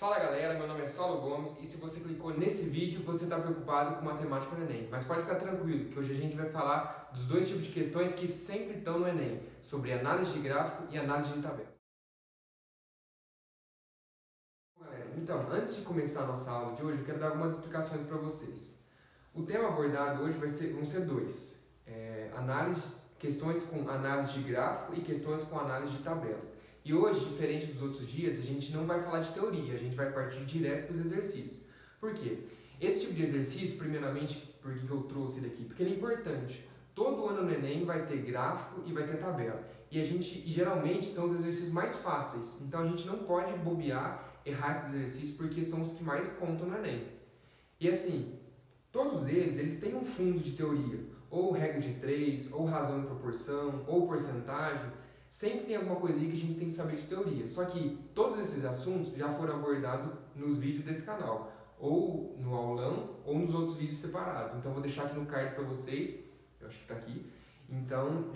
Fala galera, meu nome é Saulo Gomes e se você clicou nesse vídeo, você está preocupado com matemática no Enem. Mas pode ficar tranquilo, que hoje a gente vai falar dos dois tipos de questões que sempre estão no Enem, sobre análise de gráfico e análise de tabela. Bom, galera, então, antes de começar a nossa aula de hoje, eu quero dar algumas explicações para vocês. O tema abordado hoje vão ser dois, questões com análise de gráfico e questões com análise de tabela. E hoje, diferente dos outros dias, a gente não vai falar de teoria, a gente vai partir direto para os exercícios. Por quê? Esse tipo de exercício, primeiramente, por que eu trouxe ele aqui? Porque ele é importante. Todo ano no Enem vai ter gráfico e vai ter tabela. E geralmente são os exercícios mais fáceis. Então a gente não pode bobear, errar esses exercícios, porque são os que mais contam no Enem. E assim, todos eles têm um fundo de teoria, ou regra de 3, ou razão e proporção, ou porcentagem. Sempre tem alguma coisinha que a gente tem que saber de teoria. Só que todos esses assuntos já foram abordados nos vídeos desse canal, ou no aulão, ou nos outros vídeos separados. Então vou deixar aqui no card para vocês, eu acho que está aqui. Então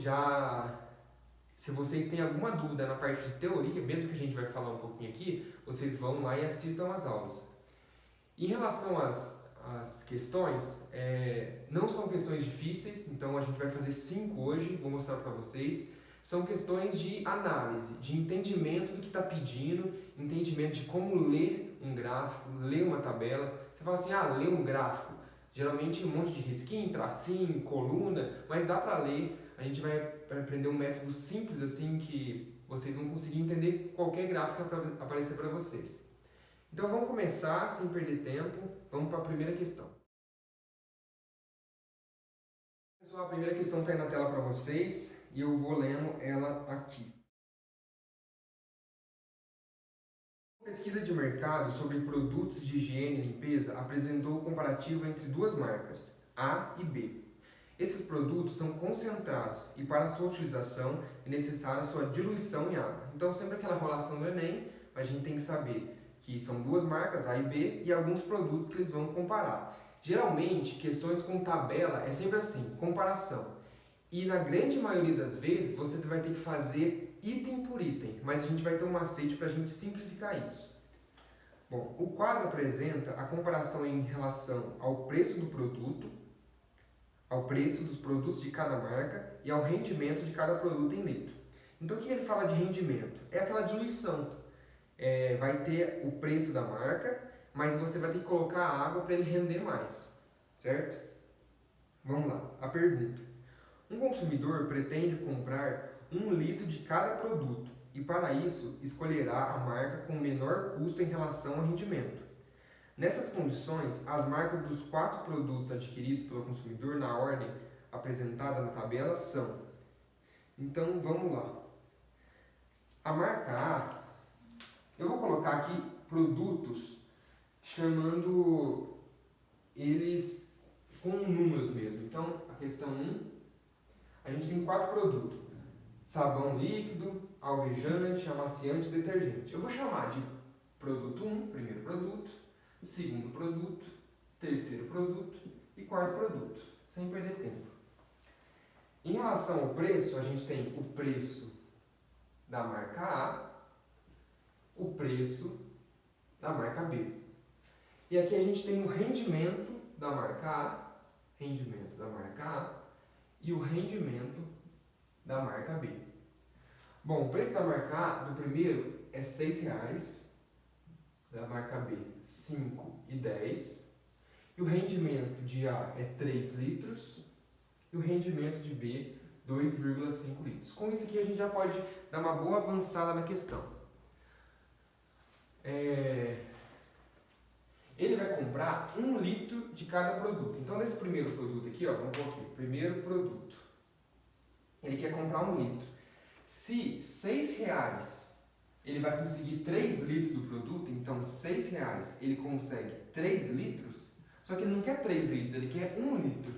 se vocês têm alguma dúvida na parte de teoria, mesmo que a gente vai falar um pouquinho aqui, vocês vão lá e assistam as aulas. Em relação às questões, não são questões difíceis, então a gente vai fazer 5 hoje, vou mostrar para vocês. São questões de análise, de entendimento do que está pedindo, entendimento de como ler um gráfico, ler uma tabela. Você fala assim, ler um gráfico. Geralmente um monte de risquinho, tracinho, coluna, mas dá para ler. A gente vai aprender um método simples assim que vocês vão conseguir entender qualquer gráfico que aparecer para vocês. Então vamos começar sem perder tempo, vamos para a primeira questão. Pessoal, a primeira questão está aí na tela para vocês e eu vou lendo ela aqui. Pesquisa de mercado sobre produtos de higiene e limpeza apresentou o comparativo entre duas marcas, A e B. Esses produtos são concentrados e para sua utilização é necessária sua diluição em água. Então, sempre aquela relação do Enem, a gente tem que saber que são duas marcas, A e B, e alguns produtos que eles vão comparar. Geralmente, questões com tabela é sempre assim, comparação. E na grande maioria das vezes, você vai ter que fazer item por item, mas a gente vai ter um macete para a gente simplificar isso. Bom, o quadro apresenta a comparação em relação ao preço do produto, ao preço dos produtos de cada marca e ao rendimento de cada produto em litro. Então, o que ele fala de rendimento? É aquela diluição. Vai ter o preço da marca, mas você vai ter que colocar a água para ele render mais, certo? Vamos lá, a pergunta. Um consumidor pretende comprar 1 litro de cada produto e para isso escolherá a marca com menor custo em relação ao rendimento. Nessas condições, as marcas dos 4 produtos adquiridos pelo consumidor na ordem apresentada na tabela são. Então vamos lá. A marca A, eu vou colocar aqui produtos chamando eles com números mesmo. Então, a questão 1, a gente tem 4 produtos. Sabão líquido, alvejante, amaciante e detergente. Eu vou chamar de produto 1, primeiro produto, segundo produto, terceiro produto e quarto produto, sem perder tempo. Em relação ao preço, a gente tem o preço da marca A, o preço da marca B. E aqui a gente tem o rendimento da marca A, rendimento da marca A e o rendimento da marca B. Bom, o preço da marca A do primeiro é R$ 6,00, da marca B 5,10 e o rendimento de A é 3 litros e o rendimento de B 2,5 litros. Com isso aqui a gente já pode dar uma boa avançada na questão. Ele vai comprar 1 litro de cada produto. Então, nesse primeiro produto aqui, vamos pôr aqui, primeiro produto. Ele quer comprar 1 litro. Se R$ 6,00 ele vai conseguir 3 litros do produto, então R$ 6,00 ele consegue 3 litros, só que ele não quer 3 litros, ele quer 1 litro.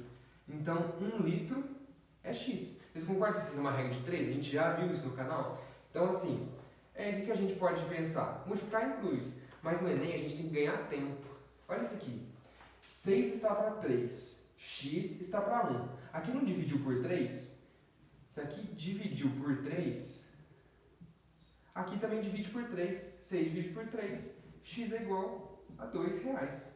Então, 1 litro é X. Vocês concordam que isso é uma regra de 3? A gente já viu isso no canal? Então, assim, o que a gente pode pensar? Multiplicar em cruz. Mas no Enem a gente tem que ganhar tempo. Olha isso aqui. 6 está para 3. X está para 1. Aqui não dividiu por 3? Isso aqui dividiu por 3. Aqui também divide por 3. 6 divide por 3. x é igual a R$2.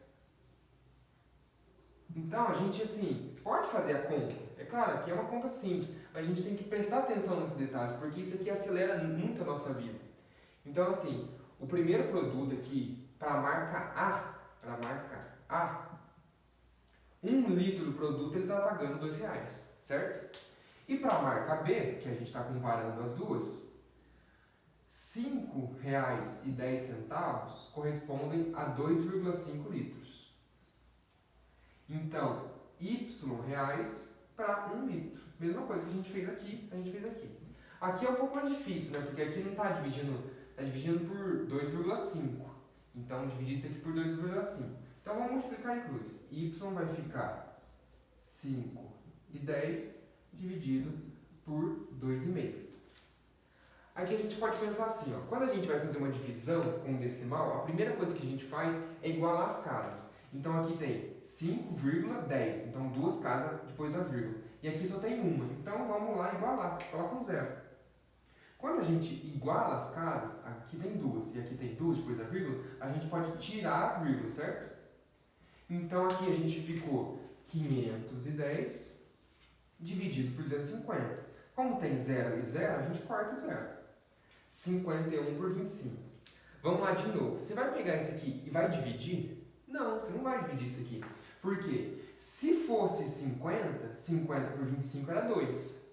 Então, a gente, assim, pode fazer a conta. É claro que é uma conta simples, mas a gente tem que prestar atenção nesses detalhes, porque isso aqui acelera muito a nossa vida. Então, assim, o primeiro produto aqui, para a marca A, 1 litro do produto ele está pagando R$2, certo? E para a marca B, que a gente está comparando as duas, R$5,10 correspondem a 2,5 litros. Então, Y reais para 1 litro. Mesma coisa que a gente fez aqui, Aqui é um pouco mais difícil, né? Porque aqui não está dividindo por 2,5. Então, dividir isso aqui por 2,5. Então, vamos multiplicar em cruz. Y vai ficar 5,10 dividido por 2,5. Aqui a gente pode pensar assim, ó, quando a gente vai fazer uma divisão com um decimal, a primeira coisa que a gente faz é igualar as casas. Então aqui tem 5,10, então duas casas depois da vírgula. E aqui só tem uma, então vamos lá igualar, coloca um zero. Quando a gente iguala as casas, aqui tem duas e aqui tem duas depois da vírgula, a gente pode tirar a vírgula, certo? Então aqui a gente ficou 510 dividido por 250. Como tem 0 e 0, a gente corta o 0. 51 por 25. Vamos lá de novo. Você vai pegar esse aqui e vai dividir? Não, você não vai dividir isso aqui. Por quê? Se fosse 50, 50 por 25 era 2.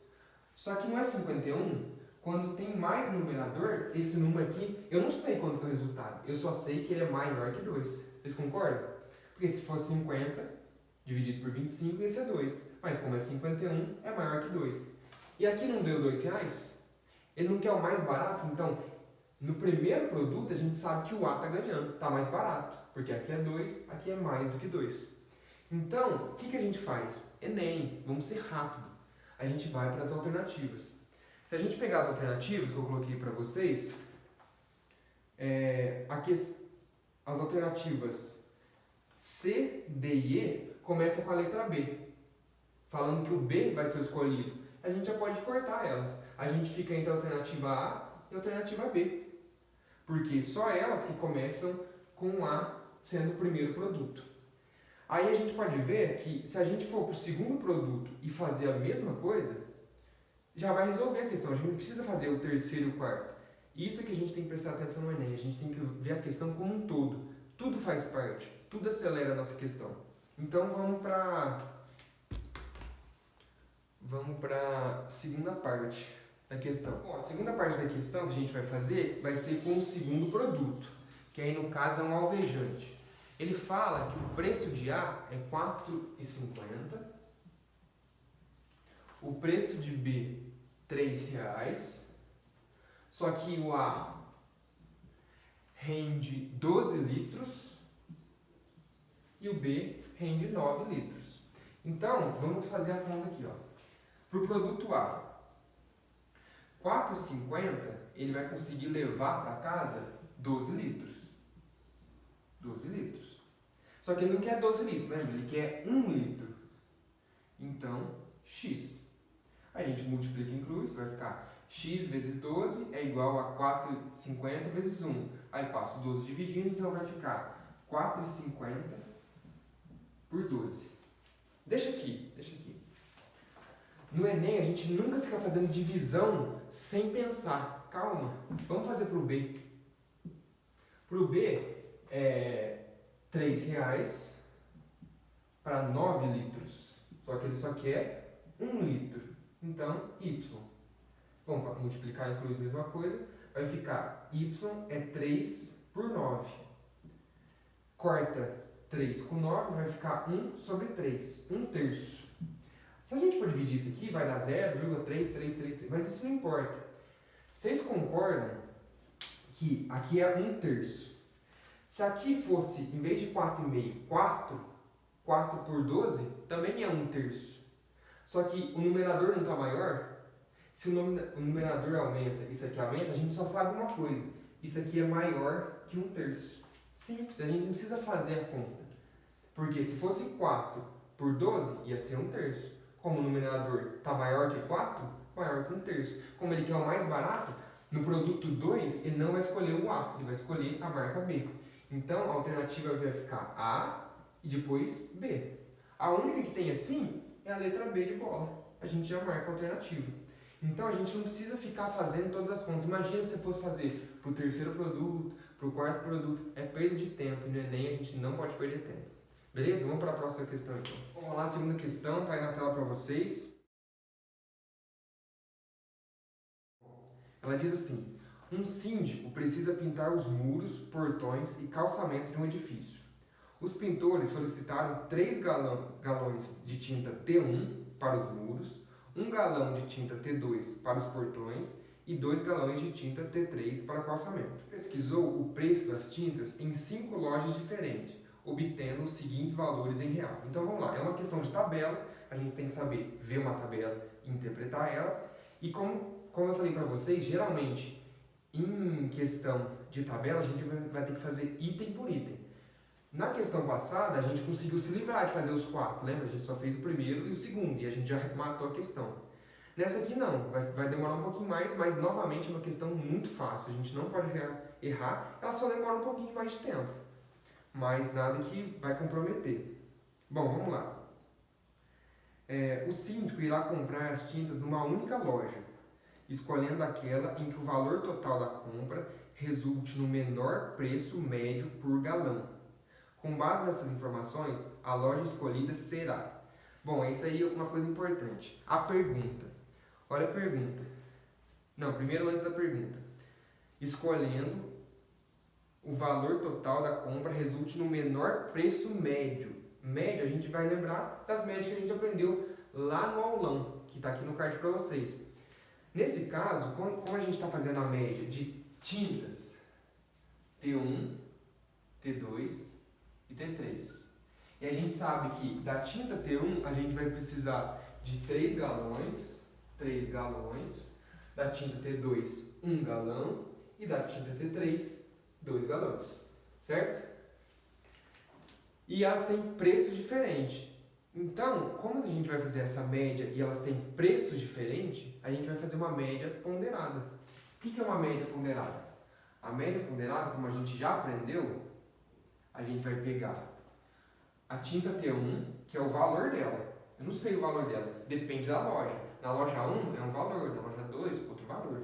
Só que não é 51. Quando tem mais numerador, esse número aqui, eu não sei quanto que é o resultado. Eu só sei que ele é maior que 2. Vocês concordam? Porque se fosse 50 dividido por 25, esse é 2. Mas como é 51, é maior que 2. E aqui não deu R$2? Ele não quer o mais barato? Então, no primeiro produto, a gente sabe que o A está ganhando, está mais barato. Porque aqui é 2, aqui é mais do que 2. Então, o que a gente faz? Enem, vamos ser rápido. A gente vai para as alternativas. Se a gente pegar as alternativas que eu coloquei para vocês, as alternativas C, D e E começam com a letra B, falando que o B vai ser o escolhido. A gente já pode cortar elas. A gente fica entre a alternativa A e a alternativa B, porque só elas que começam com A sendo o primeiro produto. Aí a gente pode ver que se a gente for para o segundo produto e fazer a mesma coisa, já vai resolver a questão. A gente não precisa fazer o terceiro e o quarto. Isso é que a gente tem que prestar atenção no Enem. A gente tem que ver a questão como um todo. Tudo faz parte. Tudo acelera a nossa questão. Então vamos para a segunda parte da questão. Bom, a segunda parte da questão que a gente vai fazer vai ser com o segundo produto, que aí no caso é um alvejante. Ele fala que o preço de A é R$4,50, o preço de B R$3, só que o A rende 12 litros e o B rende 9 litros. Então, vamos fazer a conta aqui, ó. Para o produto A, R$4,50, ele vai conseguir levar para casa 12 litros. 12 litros. Só que ele não quer 12 litros, né? Ele quer 1 litro. Então, X. Aí a gente multiplica em cruz, vai ficar X vezes 12 é igual a 4,50 vezes 1. Aí passo 12 dividindo, então vai ficar 4,50 por 12. Deixa aqui. No Enem a gente nunca fica fazendo divisão sem pensar. Calma, vamos fazer para o B. Para o B é R$3 para 9 litros. Só que ele só quer 1 litro. Então, Y. Vamos multiplicar em cruz, mesma coisa. Vai ficar Y é 3 por 9. Corta 3 com 9, vai ficar 1 sobre 3. 1 terço. Se a gente for dividir isso aqui, vai dar 0,3333. Mas isso não importa. Vocês concordam que aqui é 1 terço? Se aqui fosse, em vez de 4,5, 4 por 12, também é 1 terço. Só que o numerador não está maior? Se o numerador aumenta e isso aqui aumenta, a gente só sabe uma coisa. Isso aqui é maior que 1 terço. Simples, a gente não precisa fazer a conta. Porque se fosse 4 por 12, ia ser 1 terço. Como o numerador está maior que 4, maior que 1 terço. Como ele quer o mais barato, no produto 2, ele não vai escolher o A, ele vai escolher a marca B. Então, a alternativa vai ficar A e depois B. A única que tem assim é a letra B de bola. A gente já marca a alternativa. Então, a gente não precisa ficar fazendo todas as contas. Imagina se você fosse fazer para o terceiro produto, para o quarto produto. É perda de tempo e no Enem a gente não pode perder tempo. Beleza? Vamos para a próxima questão então. Vamos lá, a segunda questão, está aí na tela para vocês. Ela diz assim: um síndico precisa pintar os muros, portões e calçamento de um edifício. Os pintores solicitaram 3 galões de tinta T1 para os muros, 1 galão de tinta T2 para os portões e 2 galões de tinta T3 para o calçamento. Pesquisou o preço das tintas em 5 lojas diferentes, obtendo os seguintes valores em real. Então vamos lá, é uma questão de tabela, a gente tem que saber ver uma tabela e interpretar ela. E como eu falei para vocês, geralmente em questão de tabela a gente vai ter que fazer item por item. Na questão passada, a gente conseguiu se livrar de fazer os 4, lembra? A gente só fez o primeiro e o segundo, e a gente já matou a questão. Nessa aqui não, vai demorar um pouquinho mais, mas novamente é uma questão muito fácil, a gente não pode errar, ela só demora um pouquinho mais de tempo, mas nada que vai comprometer. Bom, vamos lá. O síndico irá comprar as tintas numa única loja, escolhendo aquela em que o valor total da compra resulte no menor preço médio por galão. Com base nessas informações, a loja escolhida será... Bom, isso aí é uma coisa importante. A pergunta. Olha a pergunta. Não, primeiro antes da pergunta. Escolhendo o valor total da compra resulte no menor preço médio. Médio, a gente vai lembrar das médias que a gente aprendeu lá no aulão, que está aqui no card para vocês. Nesse caso, como a gente está fazendo a média de tintas T1, T2 e T3. E a gente sabe que da tinta T1 a gente vai precisar de 3 galões, da tinta T2, 1 galão, e da tinta T3, 2 galões, certo? E elas têm preços diferentes. Então, como a gente vai fazer essa média e elas têm preços diferentes, a gente vai fazer uma média ponderada. O que é uma média ponderada? A média ponderada, como a gente já aprendeu, a gente vai pegar a tinta T1, que é o valor dela. Eu não sei o valor dela, depende da loja. Na loja 1 é um valor, na loja 2 outro valor.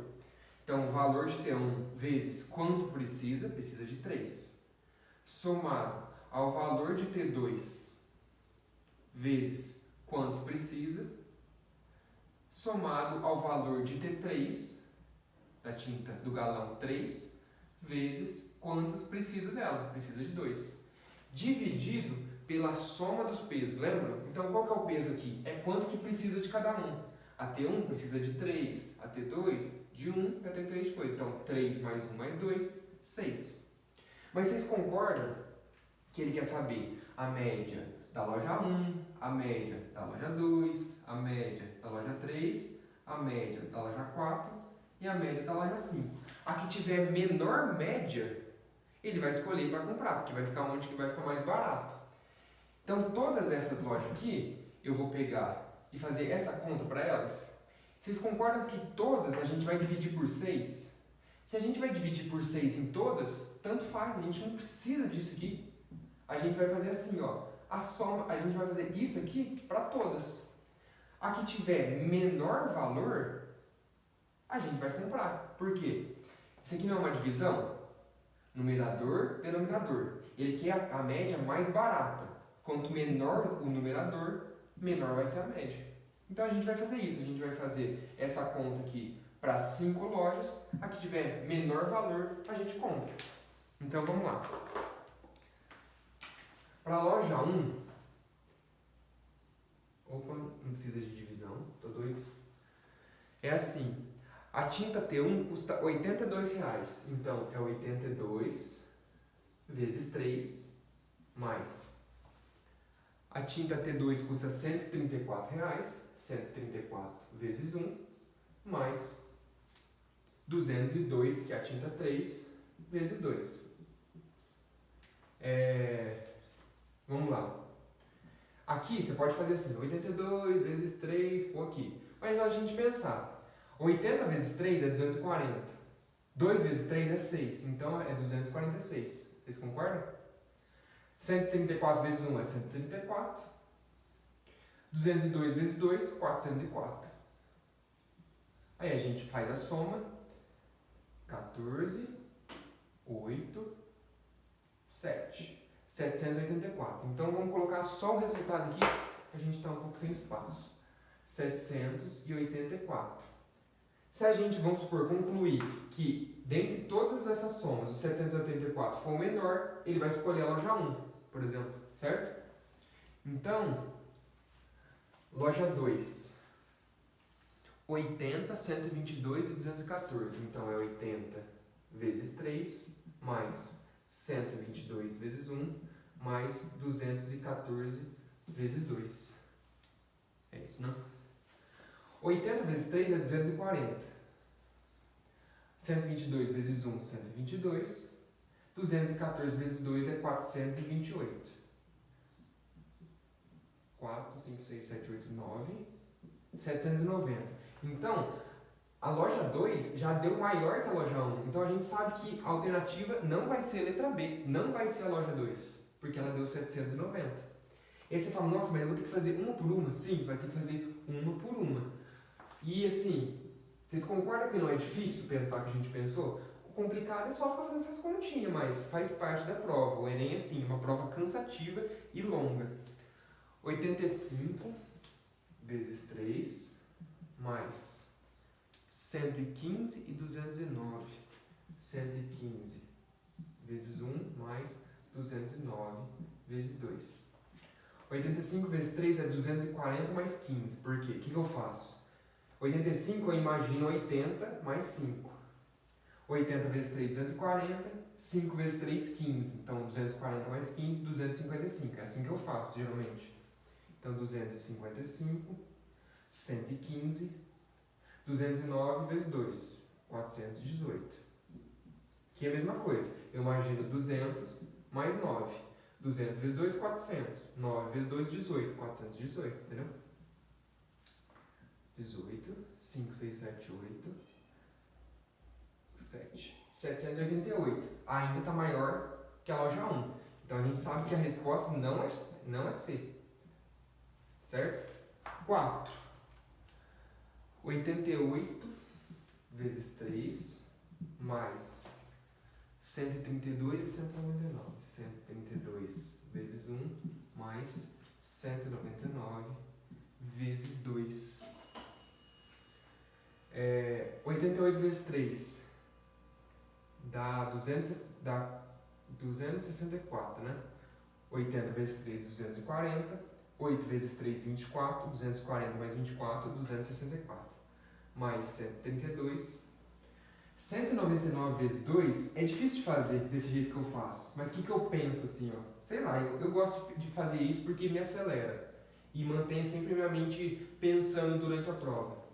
Então, o valor de T1 vezes quanto precisa de 3. Somado ao valor de T2 vezes quantos precisa, somado ao valor de T3, da tinta do galão 3, vezes quantos precisa dela, precisa de 2. Dividido pela soma dos pesos, lembra? Então qual que é o peso aqui? É quanto que precisa de cada um. A T1 precisa de 3, a T2 de 1 e a T3 de 2. Então 3 mais 1 mais 2, 6. Mas vocês concordam que ele quer saber a média da loja 1, a média da loja 2, a média da loja 3, a média da loja 4 e a média da loja 5. A que tiver menor média, ele vai escolher para comprar, porque vai ficar onde que vai ficar mais barato. Então, todas essas lojas aqui, eu vou pegar e fazer essa conta para elas. Vocês concordam que todas a gente vai dividir por 6? Se a gente vai dividir por 6 em todas, tanto faz, a gente não precisa disso aqui. A gente vai fazer assim, ó, a soma, a gente vai fazer isso aqui para todas. A que tiver menor valor, a gente vai comprar. Por quê? Isso aqui não é uma divisão? Numerador, denominador. Ele quer a média mais barata. Quanto menor o numerador, menor vai ser a média. Então a gente vai fazer isso. A gente vai fazer essa conta aqui para 5 lojas. A que tiver menor valor, a gente compra. Então vamos lá. Para a loja 1, opa, não precisa de divisão, tô doido. É assim, a tinta T1 custa R$ 82,00, então é 82 vezes 3 mais. A tinta T2 custa R$ 134,00, 134 vezes 1 mais 202, que é a tinta 3, vezes 2. Vamos lá. Aqui você pode fazer assim, 82 vezes 3, pô aqui. Mas a gente pensar, 80 vezes 3 é 240. 2 vezes 3 é 6, então é 246. Vocês concordam? 134 vezes 1 é 134. 202 vezes 2, 404. Aí a gente faz a soma. 14, 8, 7. 784. Então vamos colocar só o resultado aqui, que a gente está um pouco sem espaço. 784. Se a gente, vamos supor, concluir que dentre todas essas somas, o 784 for o menor, ele vai escolher a loja 1, por exemplo, certo? Então, loja 2. 80, 122 e 214. Então é 80 vezes 3 mais 122 vezes 1 mais 214 vezes 2. É isso, não? 80 vezes 3 é 240. 122 vezes 1, 122. 214 vezes 2 é 428. 4, 5, 6, 7, 8, 9. 790. Então, a loja 2 já deu maior que a loja 1. Então, a gente sabe que a alternativa não vai ser a letra B. Não vai ser a loja 2. Porque ela deu 790. E aí você fala, nossa, mas eu vou ter que fazer uma por uma? Sim, você vai ter que fazer uma por uma. E assim, vocês concordam que não é difícil pensar o que a gente pensou? O complicado é só ficar fazendo essas continhas, mas faz parte da prova. O Enem é assim, uma prova cansativa e longa. 85 vezes 3 mais 115 e 209. 115 vezes 1 mais 209 vezes 2. 85 vezes 3 é 240 mais 15. Por quê? O que eu faço? 85 eu imagino 80 mais 5. 80 vezes 3, 240. 5 vezes 3, 15. Então, 240 mais 15, 255. É assim que eu faço, geralmente. Então, 255, 115, 209 vezes 2, 418. Que é a mesma coisa. Eu imagino 200 mais 9. 200 vezes 2, 400. 9 vezes 2, 18. 418, entendeu? 18, 5, 6, 7, 8, 7. 788. Ainda está maior que a loja 1. Então, a gente sabe que a resposta não é C. Certo? 4. 88 vezes 3 mais 132 e 199. 132 vezes 1 mais 199 vezes 2. 88 vezes 3 dá 264, né? 80 vezes 3, 240. 8 vezes 3, 24. 240 mais 24, 264. Mais 132. 199 vezes 2 é difícil de fazer desse jeito que eu faço. Mas o que eu penso assim, ó? Sei lá, eu gosto de fazer isso porque me acelera. E mantém sempre minha mente pensando durante a prova.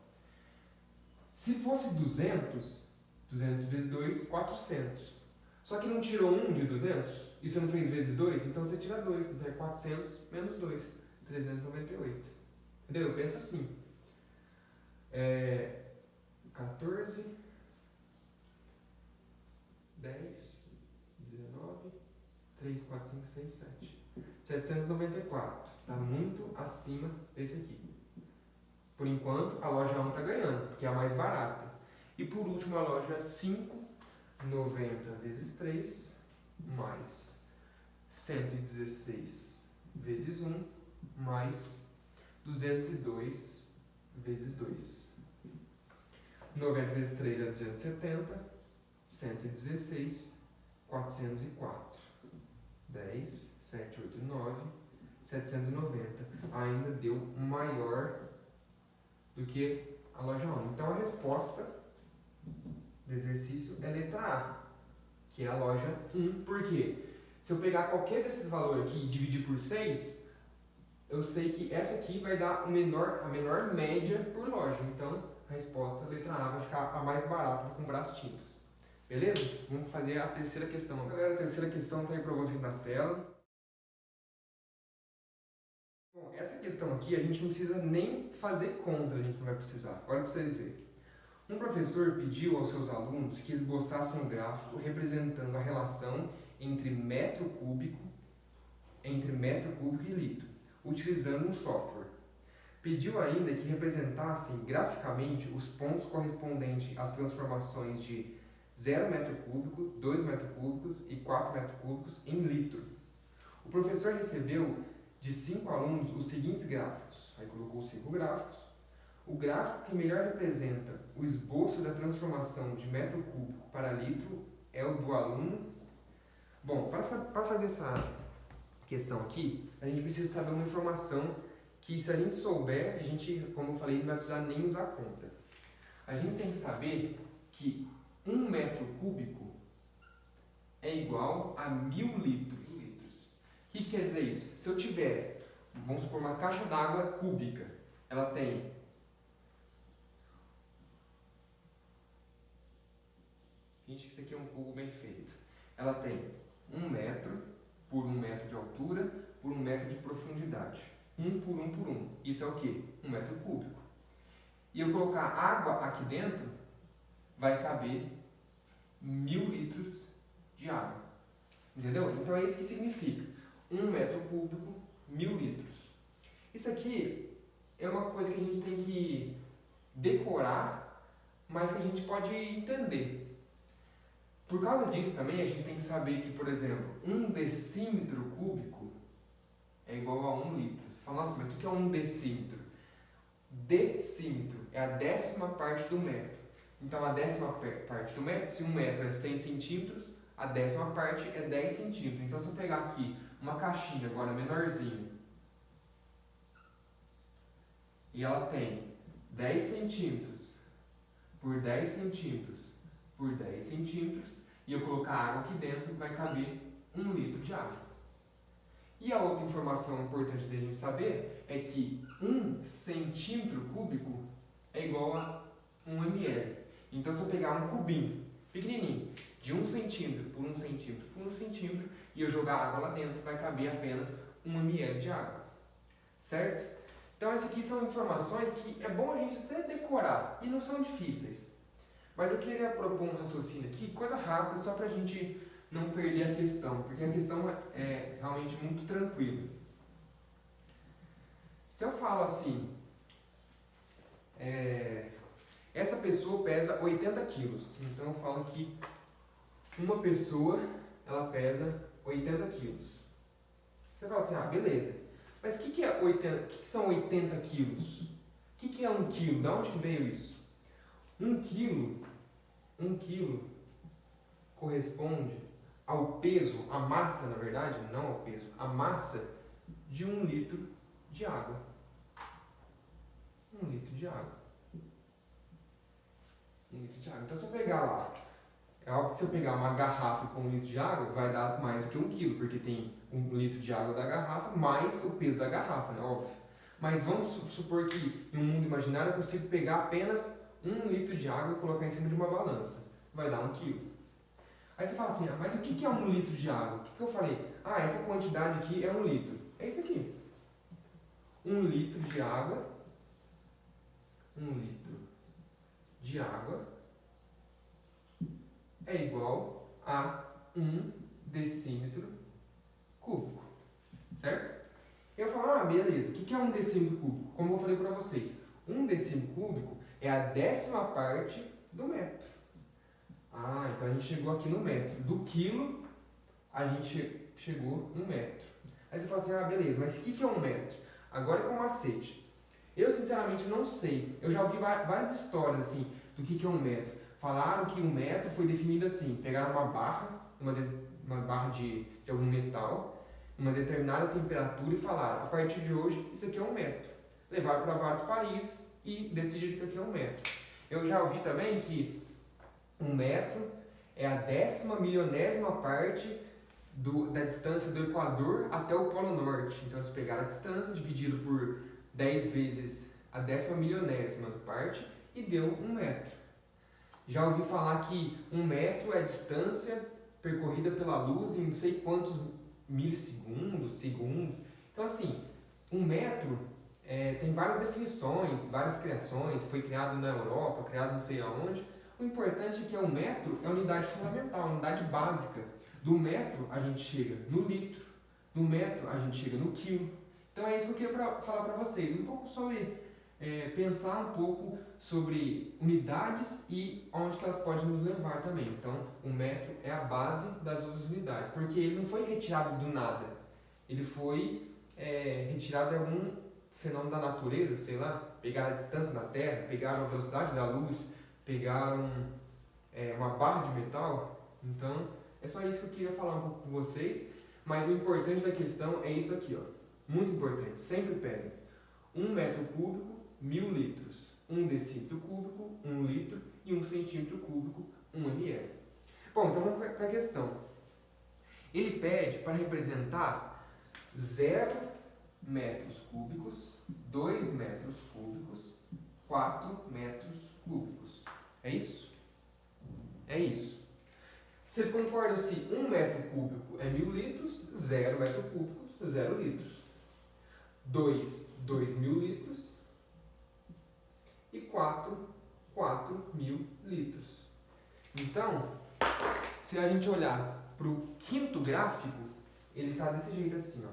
Se fosse 200, 200 vezes 2, 400. Só que não tirou 1 de 200? E você não fez vezes 2? Então você tira 2. Então é 400 menos 2. 398. Entendeu? Eu penso assim. 14, 10, 19, 3, 4, 5, 6, 7. 794. Está muito acima desse aqui. Por enquanto, a loja 1 está ganhando, porque é a mais barata. E por último, a loja 5, 90 vezes 3, mais 116 vezes 1, mais 202 vezes 2. 90 vezes 3 é 270, 116, 404. 10, 7, 8, 9, 790. Ainda deu maior do que a loja 1. Então a resposta do exercício é letra A, que é a loja 1. Por quê? Se eu pegar qualquer desses valores aqui e dividir por 6, eu sei que essa aqui vai dar a menor média por loja. Então, a resposta, letra A, vai ficar a mais barata para comprar as tintas. Beleza? Vamos fazer a terceira questão. Galera, a terceira questão está aí para vocês na tela. Bom, essa questão aqui a gente não precisa nem fazer conta, a gente não vai precisar. Olha para vocês verem. Um professor pediu aos seus alunos que esboçassem um gráfico representando a relação entre metro cúbico e litro, utilizando um software. Pediu ainda que representassem graficamente os pontos correspondentes às transformações de 0 metro cúbico, 2 metros cúbicos e 4 metros cúbicos em litro. O professor recebeu de 5 alunos os seguintes gráficos. Aí colocou 5 gráficos. O gráfico que melhor representa o esboço da transformação de metro cúbico para litro é o do aluno. Bom, para fazer essa questão aqui, a gente precisa saber uma informação que, se a gente souber, a gente, como eu falei, não vai precisar nem usar a conta. A gente tem que saber que 1 metro cúbico é igual a 1000 litros. O que quer dizer isso? Se eu tiver, vamos supor, uma caixa d'água cúbica, ela tem finge que isso aqui é um cubo bem feito. Ela tem 1 metro por 1 metro de altura por 1 metro de profundidade. 1 por 1 por 1. Isso é o quê? 1 metro cúbico. E eu colocar água aqui dentro, vai caber 1000 litros de água. Entendeu? Então é isso que significa. 1 metro cúbico, 1000 litros. Isso aqui é uma coisa que a gente tem que decorar, mas que a gente pode entender. Por causa disso também, a gente tem que saber que, por exemplo, 1 decímetro cúbico é igual a 1 litro. Você fala, nossa, mas o que é 1 decímetro? Decímetro é a 10ª parte do metro. Então, a 10ª parte do metro, se 1 metro é 100 centímetros, a 10ª parte é 10 centímetros. Então, se eu pegar aqui uma caixinha agora menorzinha, e ela tem 10 centímetros por 10 centímetros por 10 centímetros, e eu colocar água aqui dentro, vai caber 1 litro de água. E a outra informação importante da gente saber é que 1 centímetro cúbico é igual a 1 ml. Então, se eu pegar um cubinho pequenininho, de 1 centímetro por 1 centímetro por 1 centímetro, e eu jogar água lá dentro, vai caber apenas 1 ml de água. Certo? Então, essas aqui são informações que é bom a gente até decorar, e não são difíceis. Mas eu queria propor um raciocínio aqui, coisa rápida, só para a gente não perder a questão, porque a questão é realmente muito tranquila. Se eu falo assim, essa pessoa pesa 80 quilos, então eu falo que uma pessoa, ela pesa 80 quilos. Você fala assim, beleza, mas o que são 80 quilos? O que é 1 quilo? De onde que veio isso? 1 quilo corresponde ao peso, a massa, na verdade, não ao peso, a massa de 1 litro de água. 1 litro de água. 1 litro de água. Então, se eu pegar lá, é óbvio que se eu pegar uma garrafa com 1 litro de água, vai dar mais do que 1 quilo, porque tem 1 litro de água da garrafa, mais o peso da garrafa, né? Óbvio. Mas vamos supor que, em um mundo imaginário, eu consigo pegar apenas 1 litro de água e colocar em cima de uma balança. Vai dar 1 quilo. Aí você fala assim, mas o que é 1 litro de água? O que eu falei? Essa quantidade aqui é 1 litro. É isso aqui. 1 litro de água. 1 litro de água é igual a 1 decímetro cúbico. Certo? Eu falo, beleza. O que é 1 decímetro cúbico? Como eu falei para vocês, 1 decímetro cúbico é a 10ª parte do metro. Então a gente chegou aqui no metro. Do quilo, a gente chegou no metro. Aí você fala assim, beleza, mas o que é 1 metro? Agora que é um macete. Eu, sinceramente, não sei. Eu já ouvi várias histórias, assim, do que é 1 metro. Falaram que 1 metro foi definido assim, pegaram uma barra, uma barra de algum metal, uma determinada temperatura e falaram, a partir de hoje, isso aqui é 1 metro. Levaram para vários países e decidiram que aqui é 1 metro. Eu já ouvi também que 1 metro é a 10ª parte da distância do Equador até o Polo Norte. Então, eles pegaram a distância, dividido por 10 vezes a 10ª parte e deu 1 metro. Já ouvi falar que 1 metro é a distância percorrida pela luz em não sei quantos milissegundos, segundos. Então, assim, 1 metro tem várias definições, várias criações, foi criado na Europa, criado não sei aonde. O importante é que 1 metro é a unidade fundamental, a unidade básica Do metro a gente chega no litro, do metro a gente chega no quilo. Então é isso que eu queria falar para vocês, um pouco sobre, pensar um pouco sobre unidades e onde que elas podem nos levar também. Então o metro é a base das outras unidades, porque ele não foi retirado do nada, ele foi retirado de algum fenômeno da natureza, sei lá, pegaram a distância da Terra, pegaram a velocidade da luz, pegaram uma barra de metal. Então é só isso que eu queria falar um pouco com vocês, mas o importante da questão é isso aqui, ó. Muito importante, sempre pedem 1 metro cúbico, 1000 litros, 1 decímetro cúbico, 1 litro e 1 centímetro cúbico, 1 ml. Bom, então vamos para a questão. Ele pede para representar 0 metros cúbicos, 2 metros cúbicos, 4 metros cúbicos. É isso? É isso. Vocês concordam se 1 metro cúbico é 1000 litros, 0 metro cúbico, 0 litros. 2.000 litros e 4.000 litros. Então, se a gente olhar para o quinto gráfico, ele está desse jeito assim, ó.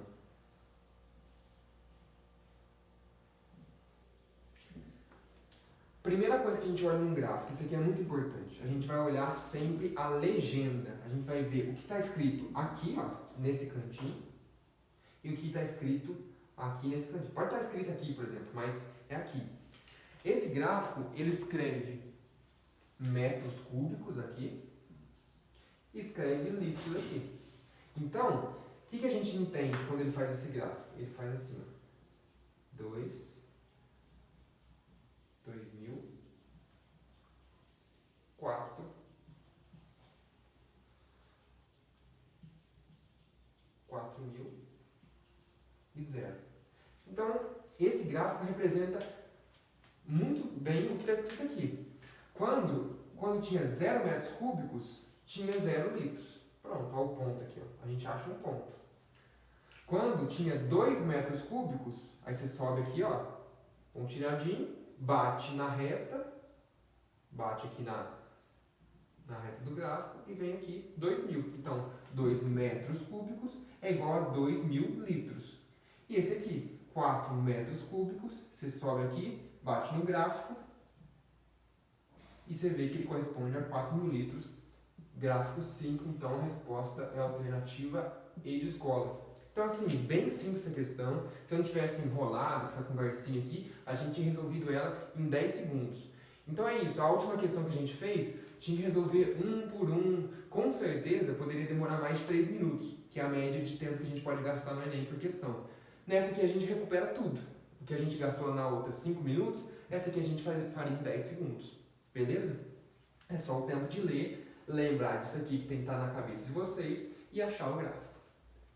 Primeira coisa que a gente olha num gráfico, isso aqui é muito importante, a gente vai olhar sempre a legenda, a gente vai ver o que está escrito aqui, ó, nesse cantinho, e o que está escrito aqui nesse cantinho. Pode estar escrito aqui, por exemplo, mas é aqui. Esse gráfico, ele escreve metros cúbicos aqui e escreve litros aqui. Então, o que a gente entende quando ele faz esse gráfico? Ele faz assim, ó. 2.000, 4, 4.000 e 0. Então, esse gráfico representa muito bem o que está escrito aqui. Quando tinha 0 metros cúbicos, tinha 0 litros. Pronto, olha o ponto aqui, ó. A gente acha um ponto. Quando tinha 2 metros cúbicos, aí você sobe aqui, ó, pontilhadinho, bate na reta, bate aqui na reta do gráfico e vem aqui 2.000. Então, 2 metros cúbicos é igual a 2.000 litros. E esse aqui, 4 metros cúbicos, você sobe aqui, bate no gráfico e você vê que ele corresponde a 4.000 litros. Gráfico 5, então a resposta é a alternativa E de escola. Então assim, bem simples essa questão. Se eu não tivesse enrolado essa conversinha aqui, a gente tinha resolvido ela em 10 segundos. Então é isso, a última questão que a gente fez, tinha que resolver um por um. Com certeza poderia demorar mais de 3 minutos, que é a média de tempo que a gente pode gastar no Enem por questão. Nessa aqui a gente recupera tudo. O que a gente gastou na outra 5 minutos, essa aqui a gente faria em 10 segundos. Beleza? É só o tempo de ler, lembrar disso aqui que tem que estar na cabeça de vocês e achar o gráfico.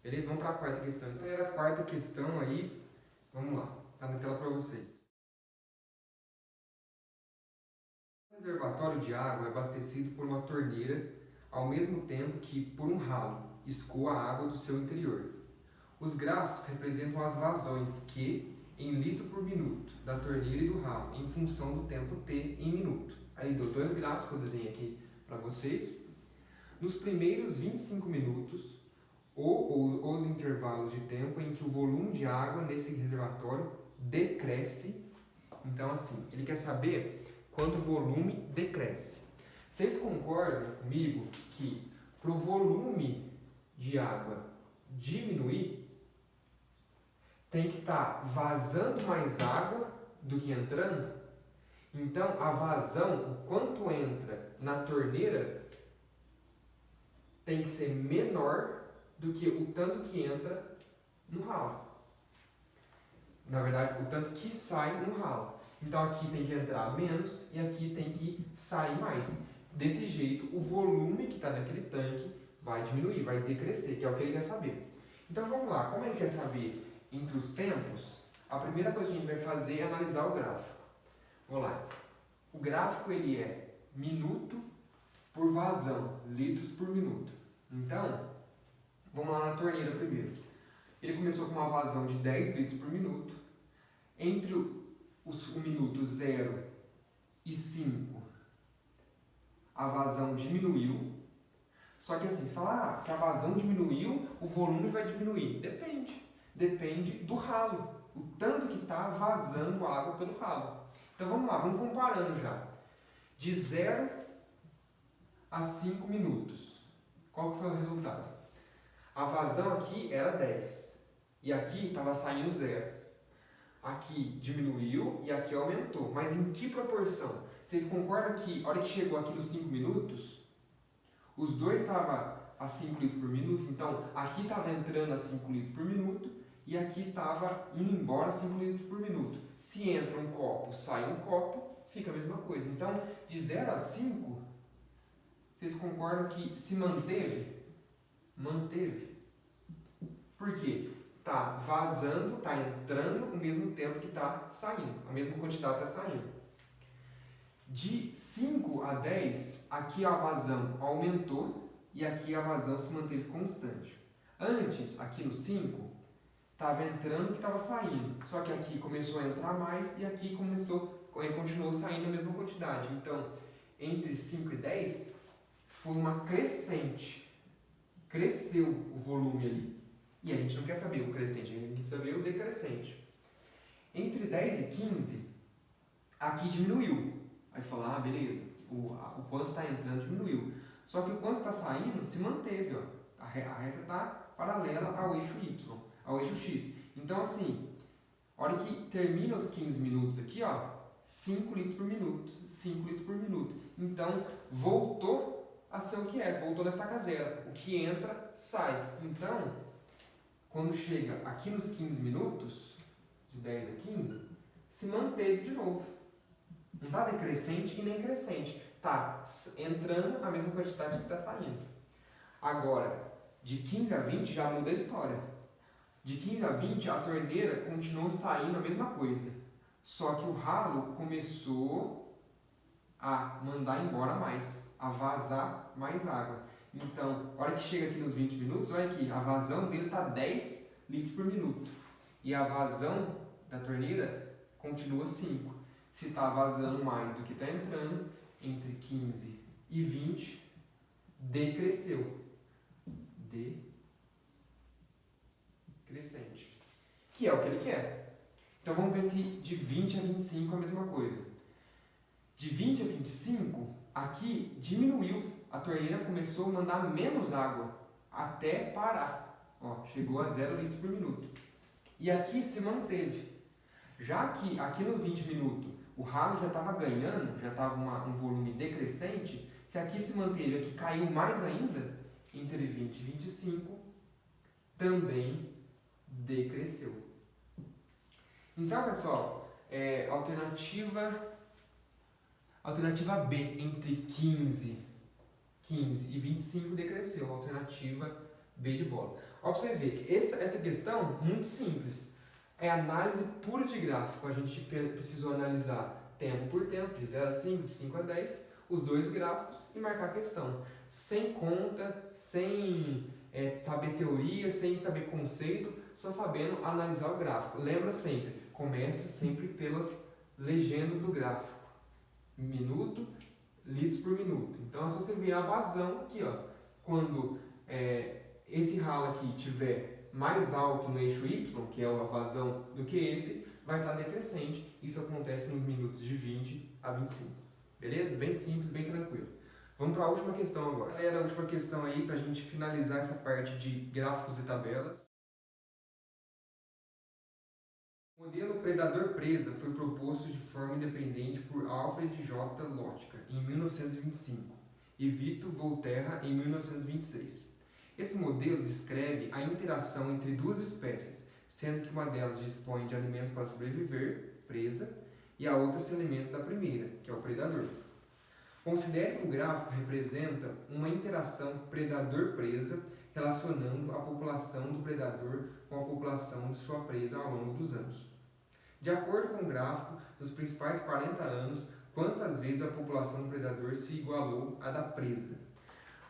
Beleza? Vamos para a quarta questão. Então, era a quarta questão aí. Vamos lá. Está na tela para vocês. O reservatório de água é abastecido por uma torneira, ao mesmo tempo que por um ralo escoa a água do seu interior. Os gráficos representam as vazões Q em litro por minuto da torneira e do ralo, em função do tempo T em minuto. Aí deu 2 gráficos que eu desenhei aqui para vocês. Nos primeiros 25 minutos, ou os intervalos de tempo em que o volume de água nesse reservatório decresce. Então, assim, ele quer saber quando o volume decresce. Vocês concordam comigo que para o volume de água diminuir, tem que estar vazando mais água do que entrando? Então, a vazão, o quanto entra na torneira, tem que ser menor do que o tanto que entra no ralo. Na verdade, o tanto que sai no ralo. Então, aqui tem que entrar menos e aqui tem que sair mais. Desse jeito, o volume que está naquele tanque vai diminuir, vai decrescer, que é o que ele quer saber. Então, vamos lá. Como ele quer saber entre os tempos, a primeira coisa que a gente vai fazer é analisar o gráfico. Vamos lá. O gráfico ele é minuto por vazão, litros por minuto. Então, vamos lá na torneira primeiro. Ele começou com uma vazão de 10 litros por minuto. Entre o minuto 0 e 5, a vazão diminuiu. Só que assim, você fala, se a vazão diminuiu, o volume vai diminuir. Depende. Depende do ralo. O tanto que está vazando água pelo ralo. Então vamos lá, vamos comparando já. De 0 a 5 minutos. Qual que foi o resultado? A vazão aqui era 10. E aqui estava saindo 0. Aqui diminuiu e aqui aumentou. Mas em que proporção? Vocês concordam que, a hora que chegou aqui nos 5 minutos, os dois estavam a 5 litros por minuto? Então, aqui estava entrando a 5 litros por minuto e aqui estava indo embora 5 litros por minuto. Se entra um copo, sai um copo, fica a mesma coisa. Então, de 0 a 5, vocês concordam que se manteve? Manteve. Por quê? Está vazando, está entrando ao mesmo tempo que está saindo. A mesma quantidade está saindo. De 5 a 10, aqui a vazão aumentou e aqui a vazão se manteve constante. Antes, aqui no 5, estava entrando que estava saindo. Só que aqui começou a entrar mais e aqui continuou saindo a mesma quantidade. Então, entre 5 e 10, foi uma crescente. Cresceu o volume ali. E a gente não quer saber o crescente, a gente quer saber o decrescente. Entre 10 e 15, aqui diminuiu. Aí você fala, beleza, o quanto está entrando diminuiu. Só que o quanto está saindo se manteve. Ó. A reta está paralela ao eixo Y, ao eixo X. Então assim, a hora que termina os 15 minutos aqui, ó, 5 litros por minuto, 5 litros por minuto. Então, voltou a ser o que é, voltou na estaca zero. O que entra, sai. Então, quando chega aqui nos 15 minutos, de 10 a 15, se manteve de novo. Não está decrescente e nem crescente. Está entrando a mesma quantidade que está saindo. Agora, de 15 a 20 já muda a história. De 15 a 20 a torneira continuou saindo a mesma coisa. Só que o ralo começou a mandar embora mais, a vazar mais água. Então, a hora que chega aqui nos 20 minutos, olha aqui, a vazão dele está 10 litros por minuto. E a vazão da torneira continua 5. Se está vazando mais do que está entrando, entre 15 e 20, decresceu. Decrescente. Que é o que ele quer. Então vamos ver se de 20 a 25 é a mesma coisa. De 20 a 25, aqui diminuiu. A torneira começou a mandar menos água até parar. Ó, chegou a 0 litros por minuto. E aqui se manteve. Já que aqui nos 20 minutos o ralo já estava ganhando, já estava um volume decrescente, se aqui se manteve, aqui caiu mais ainda, entre 20 e 25, também decresceu. Então, pessoal, alternativa B, entre 15 e 25, decresceu. Alternativa B de bola. Ó, para vocês verem que essa questão, muito simples. É análise pura de gráfico. A gente precisou analisar tempo por tempo, de 0 a 5, de 5 a 10, os dois gráficos e marcar a questão. Sem conta, sem saber teoria, sem saber conceito, só sabendo analisar o gráfico. Lembra sempre, comece sempre pelas legendas do gráfico. Minuto, litros por minuto. Então é só você ver a vazão aqui, ó. Quando esse ralo aqui tiver mais alto no eixo Y, que é a vazão, do que esse, vai estar decrescente. Isso acontece nos minutos de 20 a 25. Beleza? Bem simples, bem tranquilo. Vamos para a última questão agora. Galera, a última questão aí para a gente finalizar essa parte de gráficos e tabelas. O modelo predador-presa foi proposto de forma independente por Alfred J. Lotka em 1925 e Vito Volterra em 1926. Esse modelo descreve a interação entre duas espécies, sendo que uma delas dispõe de alimentos para sobreviver, presa, e a outra se alimenta da primeira, que é o predador. Considere que o gráfico representa uma interação predador-presa relacionando a população do predador com a população de sua presa ao longo dos anos. De acordo com o gráfico, nos principais 40 anos, quantas vezes a população do predador se igualou à da presa?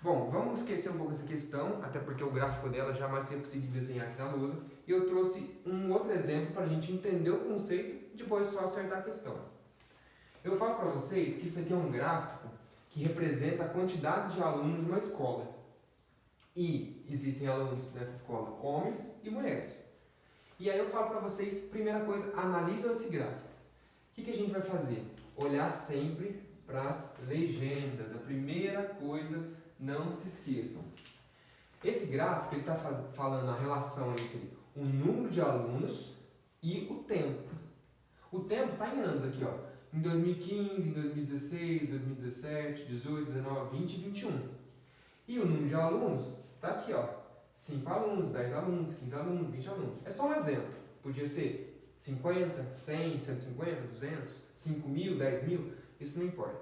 Bom, vamos esquecer um pouco essa questão, até porque o gráfico dela jamais seria possível desenhar aqui na lousa. E eu trouxe um outro exemplo para a gente entender o conceito e depois só acertar a questão. Eu falo para vocês que isso aqui é um gráfico que representa a quantidade de alunos de uma escola. E existem alunos nessa escola, homens e mulheres. E aí eu falo para vocês, primeira coisa, analisa esse gráfico. O que a gente vai fazer? Olhar sempre para as legendas. A primeira coisa, não se esqueçam. Esse gráfico está falando a relação entre o número de alunos e o tempo. O tempo está em anos aqui, ó. Em 2015, em 2016, 2017, 18, 19, 20 e 21. E o número de alunos está aqui, ó. 5 alunos, 10 alunos, 15 alunos, 20 alunos. É só um exemplo. Podia ser 50, 100, 150, 200, 5 mil, 10 mil. Isso não importa.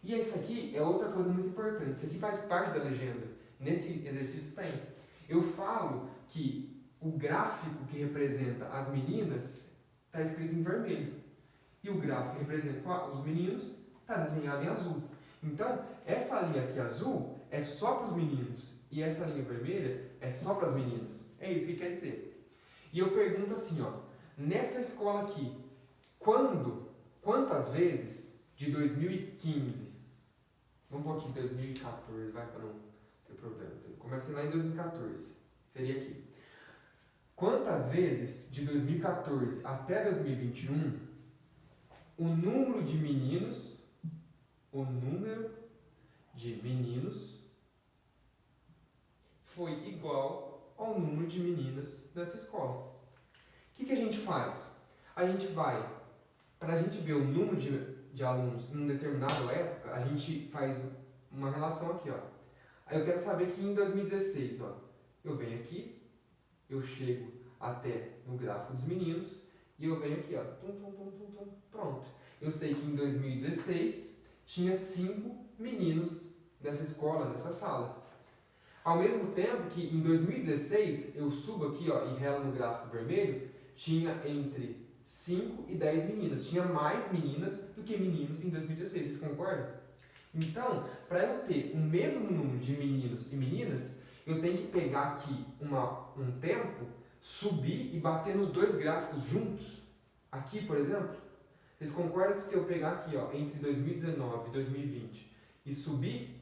E isso aqui é outra coisa muito importante. Isso aqui faz parte da legenda. Nesse exercício tem. Eu falo que o gráfico que representa as meninas está escrito em vermelho. E o gráfico que representa os meninos está desenhado em azul. Então, essa linha aqui azul é só para os meninos. E essa linha vermelha é só para as meninas. É isso que quer dizer. E eu pergunto assim, ó. Nessa escola aqui, quantas vezes de 2015... Vamos pôr aqui 2014, vai para não ter problema. Comecei lá em 2014. Seria aqui. Quantas vezes de 2014 até 2021 o número de meninos foi igual ao número de meninas dessa escola? O que a gente faz? A gente vai, para a gente ver o número de alunos em uma determinada época, a gente faz uma relação aqui, ó. Aí eu quero saber que em 2016, ó, eu venho aqui, eu chego até no gráfico dos meninos e eu venho aqui, ó, pronto. Eu sei que em 2016 tinha 5 meninos nessa escola, nessa sala. Ao mesmo tempo que em 2016 eu subo aqui, ó, e relo no gráfico vermelho, tinha entre 5 e 10 meninas. Tinha mais meninas do que meninos em 2016, vocês concordam? Então, para eu ter o mesmo número de meninos e meninas, eu tenho que pegar aqui um tempo, subir e bater nos dois gráficos juntos. Aqui, por exemplo, vocês concordam que se eu pegar aqui, ó, entre 2019 e 2020 e subir,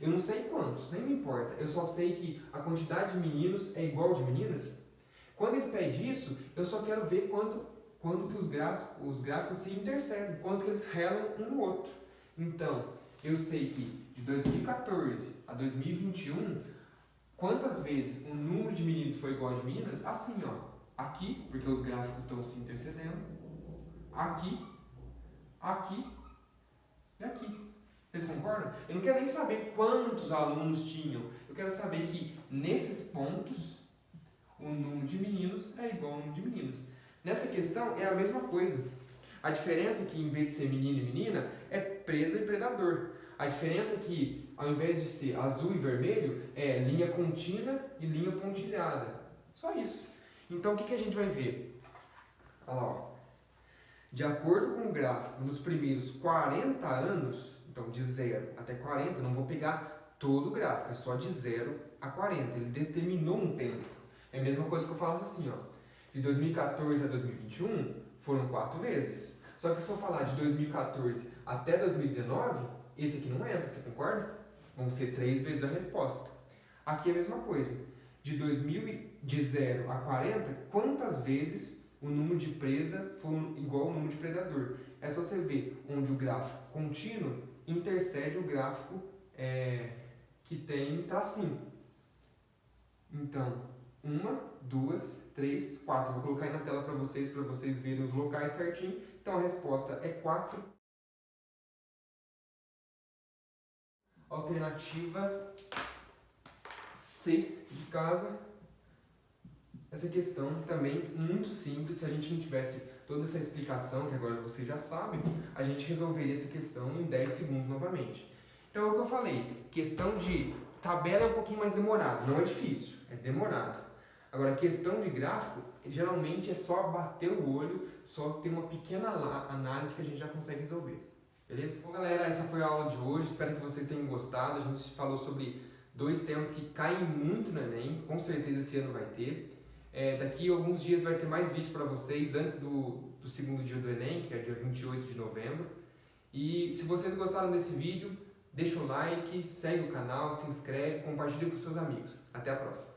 eu não sei quantos, nem me importa. Eu só sei que a quantidade de meninos é igual de meninas. Quando ele pede isso, eu só quero ver quando que os gráficos se intercedem, quanto que eles relam um no outro. Então, eu sei que de 2014 a 2021, quantas vezes o número de meninos foi igual a de meninas? Assim, ó. Aqui, porque os gráficos estão se intercedendo. Aqui, aqui e aqui. Vocês concordam? Eu não quero nem saber quantos alunos tinham. Eu quero saber que nesses pontos o número de meninos é igual ao número de meninas. Nessa questão é a mesma coisa. A diferença é que em vez de ser menino e menina, é presa e predador. A diferença é que ao invés de ser azul e vermelho, é linha contínua e linha pontilhada. Só isso. Então o que a gente vai ver? Olha lá, ó. De acordo com o gráfico, nos primeiros 40 anos, então de 0 até 40, não vou pegar todo o gráfico, é só de 0 a 40. Ele determinou um tempo. É a mesma coisa que eu falasse assim, ó. De 2014 a 2021, foram 4 vezes. Só que se eu falar de 2014 até 2019, esse aqui não entra, você concorda? Vão ser 3 vezes a resposta. Aqui é a mesma coisa. De 0 a 40, quantas vezes o número de presa foi igual ao número de predador? É só você ver onde o gráfico contínuo intercede o gráfico que tem tracinho. Então, 1, 2, 3, 4. Vou colocar aí na tela para vocês verem os locais certinho. Então a resposta é 4. Alternativa C de casa. Essa questão também muito simples. Se a gente não tivesse toda essa explicação, que agora vocês já sabem, a gente resolveria essa questão em 10 segundos novamente. Então é o que eu falei. Questão de tabela é um pouquinho mais demorado. Não é difícil, é demorado. Agora, a questão de gráfico, geralmente é só bater o olho, só ter uma pequena análise que a gente já consegue resolver. Beleza? Bom, galera, essa foi a aula de hoje. Espero que vocês tenham gostado. A gente falou sobre 2 temas que caem muito no Enem. Com certeza esse ano vai ter. Daqui a alguns dias vai ter mais vídeo para vocês, antes do segundo dia do Enem, que é dia 28 de novembro. E se vocês gostaram desse vídeo, Deixa o like, segue o canal, se inscreve, compartilha com seus amigos. Até a próxima!